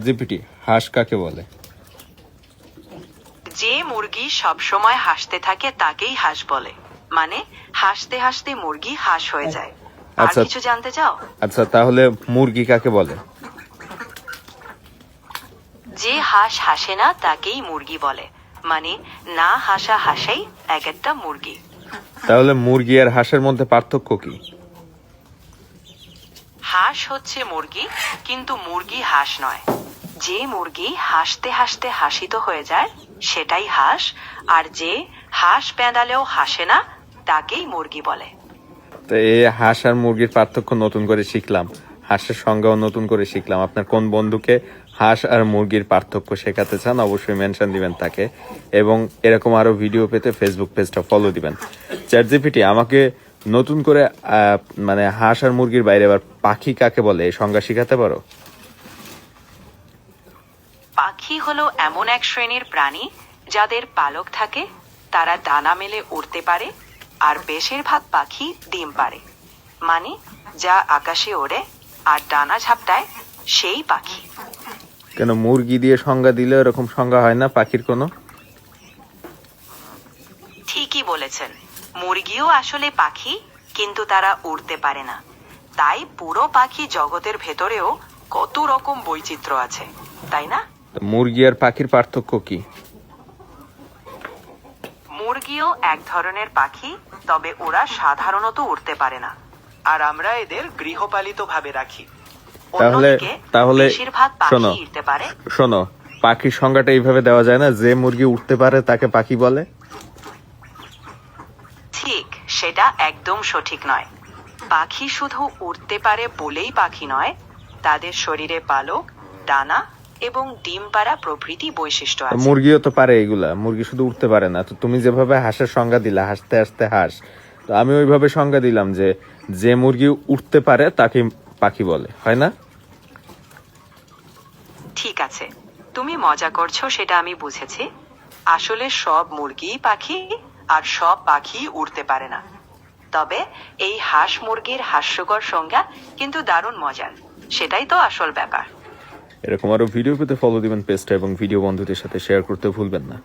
GPT হাঁস কাকে বলে? যে মুরগি সব সময় হাসতে থাকে তাকেই হাঁস বলে। মানে হাসতে হাসতে মুরগি হাঁস হয়ে যায়। আর আচ্ছা। কিছু জানতে চাও? আচ্ছা, তাহলে মুরগি কাকে বলে? যে হাঁস হাসে না তাকেই মুরগি বলে। মানে না হাসা হাসেই এক একটা মুরগি। তাহলে মুরগি আর হাঁসের মধ্যে পার্থক্য কি? হাঁস হচ্ছে মুরগি, কিন্তু মুরগি হাঁস নয়। যে মুরগি হাসতে হাসতে হাসিত হয়ে যায় সেটাই হাঁস, আর যে হাঁস পেঁদালেও হাসে না তাকেই মুরগি বলে। তো এই হাঁস আর মুরগির পার্থক্য নতুন করে শিখলাম, হাঁসের সংজ্ঞাও নতুন করে শিখলাম। আপনার কোন বন্ধুকে হাঁস আর মুরগির পার্থক্য শেখাতে চান অবশ্যই মেনশন দিবেন তাকে, এবং এরকম আরো ভিডিও পেতে ফেসবুক পেজটা ফলো দিবেন। চ্যাটজিপিটি আমাকে নতুন করে মানে হাঁস আর মুরগির বাইরে আবার পাখি কাকে বলে এই সংজ্ঞা শিখাতে পারো? পাখি হলো এমন এক শ্রেণীর প্রাণী যাদের পালক থাকে, তারা ডানা মেলে উড়তে পারে, আর বেশিরভাগ পাখি ডিম পারে। মানে যা আকাশে ওড়ে আর ডানা ঝাপটায় সেই পাখি। কেন মুরগি দিয়ে সংজ্ঞা দিলে এরকম সংজ্ঞা হয় না পাখির কোনো? ঠিকই বলেছেন, মুরগিও আসলে পাখি, কিন্তু তারা উড়তে পারে না। তাই পুরো পাখি জগতের ভেতরেও কত রকম বৈচিত্র্য আছে, তাই না? মুরগি আর পাখির পার্থক্য কি? মুরগিও এক ধরনের পাখি, তবে ওরা সাধারণত উড়তে পারে না, আর আমরা এদের গৃহপালিত ভাবে রাখি। তাহলে বেশিরভাগ শোনো পাখি উড়তে পারে। শোনো পাখির সংজ্ঞাটা এইভাবে দেওয়া যায় না, যে মুরগি উঠতে পারে তাকে পাখি বলে? ঠিক, সেটা একদম সঠিক নয়। পাখি শুধু উড়তে পারে বলেই পাখি নয়, তাদের শরীরে পালক, ডানা এবং ডিম পাড়া প্রভৃতি বৈশিষ্ট্য আছে। মুরগিও তো পারে এগুলা, মুরগি শুধু উঠতে পারে না। তো তুমি যেভাবে হাঁসের সংজ্ঞা দিলা, হাসতে হাসতে হাঁস, তো আমি ওইভাবে সংজ্ঞা দিলাম যে যে মুরগি উঠতে পারে তাকে পাখি বলে, হয় না? ঠিক আছে, তুমি মজা করছো সেটা আমি বুঝেছি। আসলে সব মুরগি পাখি, আর সব পাখি উড়তে পারে না। তবে এই হাঁস মুরগির হাস্যকর সংজ্ঞা কিন্তু দারুণ মজার, সেটাই তো আসল ব্যাপার। এরকম আরো ভিডিও পেতে ফলো দিবেন পেজটা, এবং ভিডিও বন্ধুদের সাথে শেয়ার করতে ভুলবেন না।